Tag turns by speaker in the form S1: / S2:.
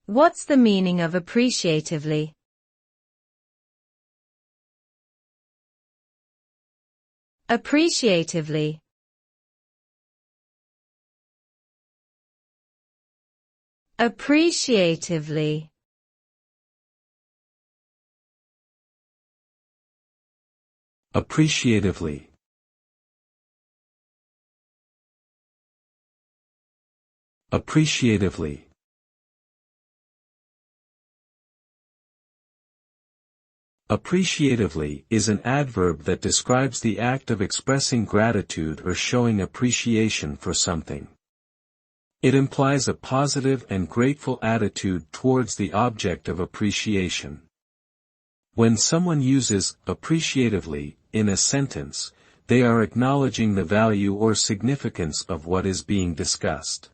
S1: What's the meaning of appreciatively? Appreciatively. Appreciatively.
S2: Appreciatively. Appreciatively. Appreciatively is an adverb that describes the act of expressing gratitude or showing appreciation for something. It implies a positive and grateful attitude towards the object of appreciation. When someone uses appreciatively in a sentence, they are acknowledging the value or significance of what is being discussed.